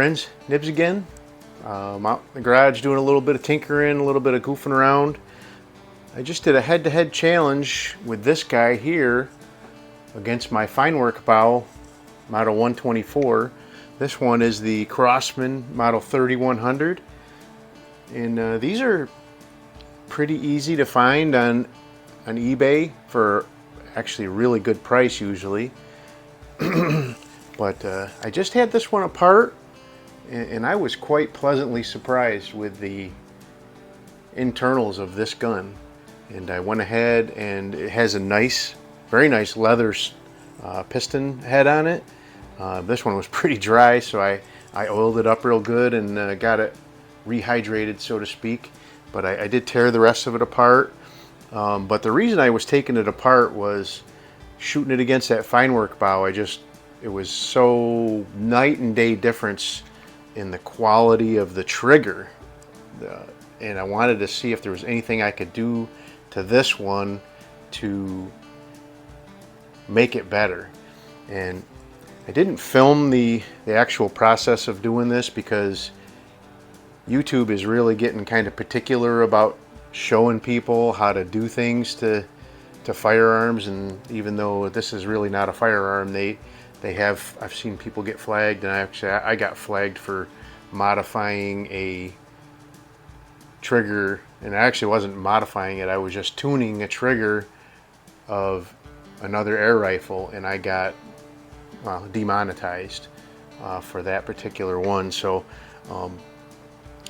friends, Nibs again. I'm out in the garage doing a little bit of tinkering, a little bit of goofing around. I just did a head-to-head challenge with this guy here against my feinwerkbau model 124. This one is the Crosman model 3100, and these are pretty easy to find on eBay for actually a really good price usually. But I just had this one apart, and I was quite pleasantly surprised with the internals of this gun. And I went ahead, and it has a nice, very nice leather piston head on it. This one was pretty dry, so I oiled it up real good and got it rehydrated, so to speak. But I did tear the rest of it apart. But the reason I was taking it apart was shooting it against that feinwerkbau. It was so night and day difference in the quality of the trigger. And I wanted to see if there was anything I could do to this one to make it better. And I didn't film the actual process of doing this because YouTube is really getting kind of particular about showing people how to do things to firearms. And even though this is really not a firearm, I've seen people get flagged, and I got flagged for modifying a trigger, and I actually wasn't modifying it, I was just tuning a trigger of another air rifle, and I got demonetized for that particular one. So I'm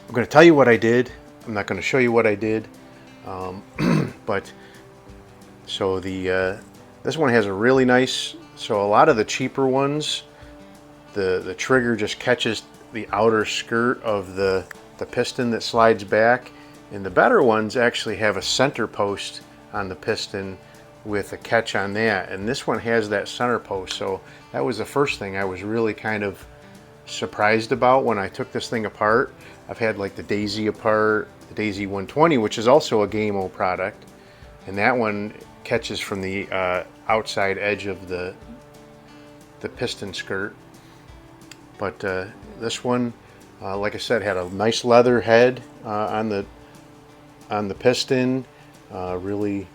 going to tell you what I did. I'm not going to show you what I did, but so this one has a really nice. So a lot of the cheaper ones, the trigger just catches the outer skirt of the piston that slides back, and the better ones actually have a center post on the piston with a catch on that, and this one has that center post. So that was the first thing I was really kind of surprised about when I took this thing apart. I've had like the Daisy apart, the Daisy 120, which is also a Gamo product, and that one catches from the outside edge of the piston skirt. But this one, like I said, had a nice leather head on the piston, really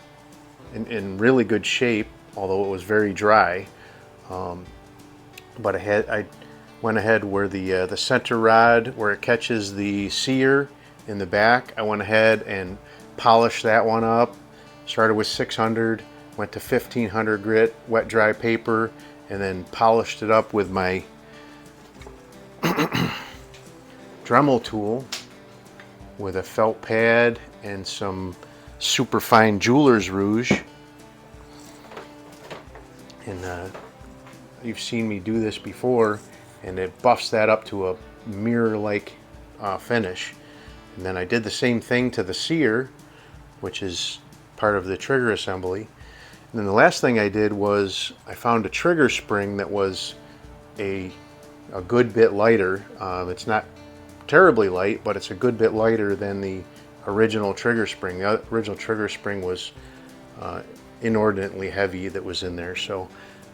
in really good shape, although it was very dry. But I went ahead where the center rod, where it catches the sear in the back, I went ahead and polished that one up. Started with 600, went to 1500 grit wet dry paper, and then polished it up with my Dremel tool with a felt pad and some super fine jeweler's rouge. And you've seen me do this before, and it buffs that up to a mirror-like finish. And then I did the same thing to the sear, which is part of the trigger assembly. And then the last thing I did was I found a trigger spring that was a good bit lighter. It's not terribly light, but it's a good bit lighter than the original trigger spring. The original trigger spring was inordinately heavy that was in there. So,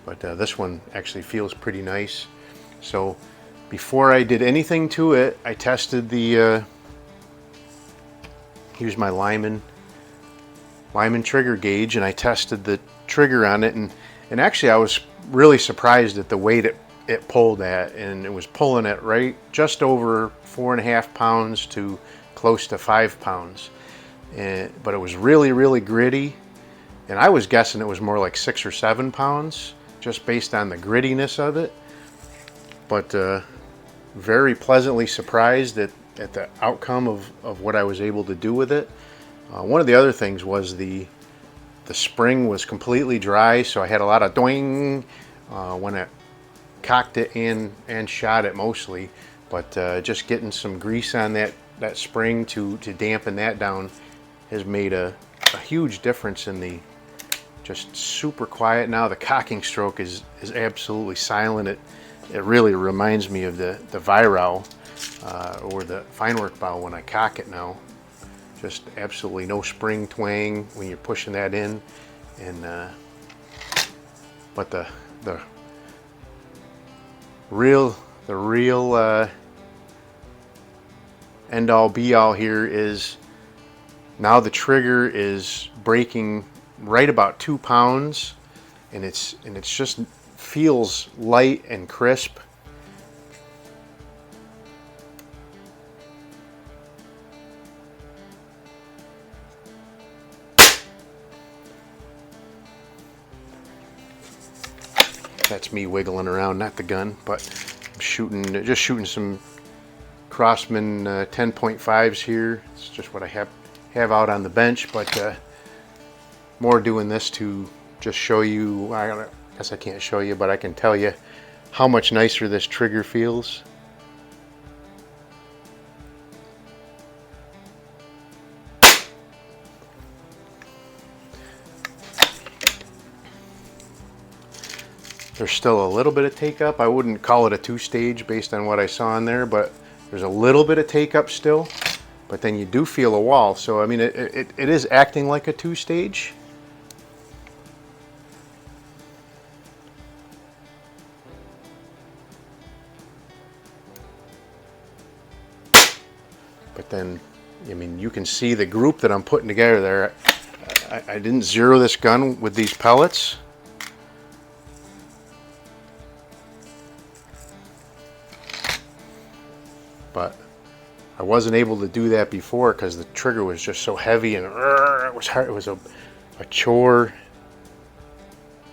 but this one actually feels pretty nice. So before I did anything to it, I tested the here's my Lyman trigger gauge, and I tested the trigger on it, and actually I was really surprised at the weight it pulled at, and it was pulling at right just over 4.5 pounds to close to 5 pounds. But it was really gritty, and I was guessing it was more like 6 or 7 pounds just based on the grittiness of it. But very pleasantly surprised at the outcome of what I was able to do with it. One of the other things was the spring was completely dry, so I had a lot of doing when I cocked it and shot it mostly. But just getting some grease on that spring to dampen that down has made a huge difference in the just super quiet now. The cocking stroke is absolutely silent. It really reminds me of the Weihrauch or the feinwerkbau when I cock it now. Just absolutely no spring twang when you're pushing that in, and but the real end all be all here is now the trigger is breaking right about 2 pounds, and it's just feels light and crisp. That's me wiggling around, not the gun, but I'm just shooting some Crosman 10.5s here. It's just what I have out on the bench, but more doing this to just show you. I guess I can't show you, but I can tell you how much nicer this trigger feels. There's still a little bit of take up. I wouldn't call it a 2-stage based on what I saw in there, but there's a little bit of take up still, but then you do feel a wall. So I mean, it is acting like a 2-stage. But then, I mean, you can see the group that I'm putting together there. I didn't zero this gun with these pellets. But I wasn't able to do that before because the trigger was just so heavy and it was hard. It was a chore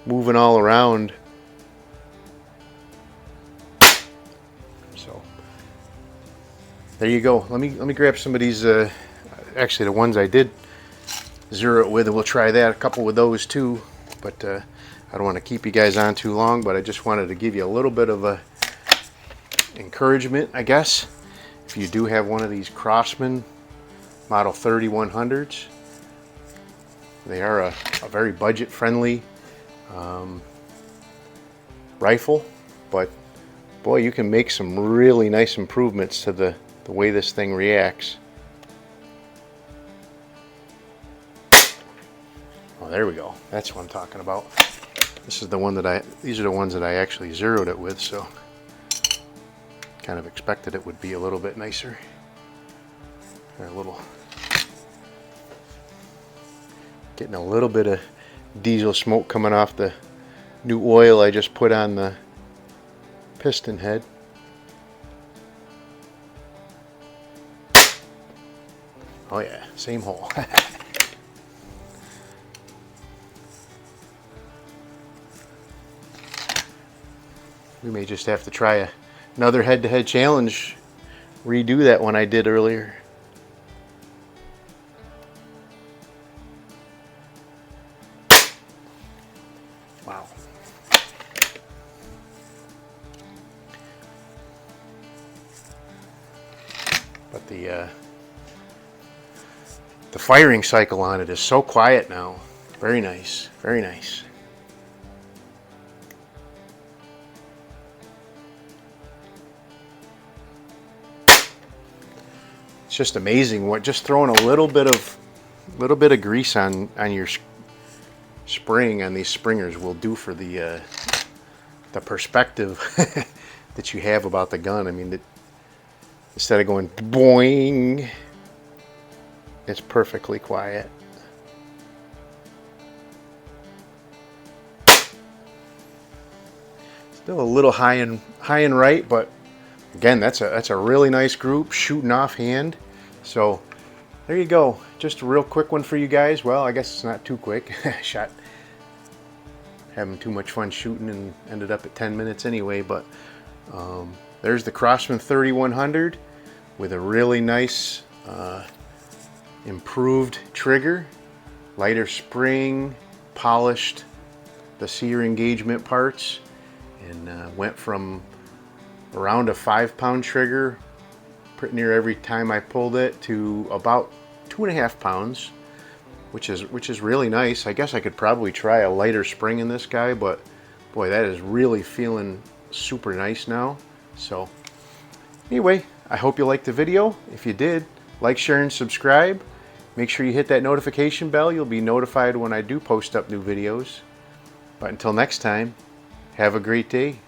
moving all around. So there you go. Let me grab some of these. Actually, the ones I did zero it with, and we'll try that. A couple with those too. But I don't want to keep you guys on too long. But I just wanted to give you a little bit of a encouragement, I guess. If you do have one of these Crosman model 3100s, they are a very budget-friendly rifle, but boy, you can make some really nice improvements to the way this thing reacts. Oh, there we go. That's what I'm talking about. This is the one that these are the ones that I actually zeroed it with, so kind of expected it would be a little bit nicer. They're getting a little bit of diesel smoke coming off the new oil I just put on the piston head. Oh yeah, same hole. We may just have to try another head-to-head challenge, redo that one I did earlier. Wow. But the firing cycle on it is so quiet now. Very nice, very nice. It's just amazing what just throwing a little bit of grease on your spring on these springers will do for the perspective that you have about the gun. I mean, instead of going boing, it's perfectly quiet. Still a little high and right, but again, that's a really nice group shooting offhand. So there you go. Just a real quick one for you guys. Well, I guess it's not too quick. Having too much fun shooting and ended up at 10 minutes anyway. But there's the Crosman 3100 with a really nice improved trigger, lighter spring, polished the sear engagement parts, and went from around a 5-pound trigger pretty near every time I pulled it to about 2.5 pounds, which is really nice. I guess I could probably try a lighter spring in this guy, but boy, that is really feeling super nice now. So anyway, I hope you liked the video. If you did, like, share, and subscribe. Make sure you hit that notification bell. You'll be notified when I do post up new videos. But until next time, have a great day.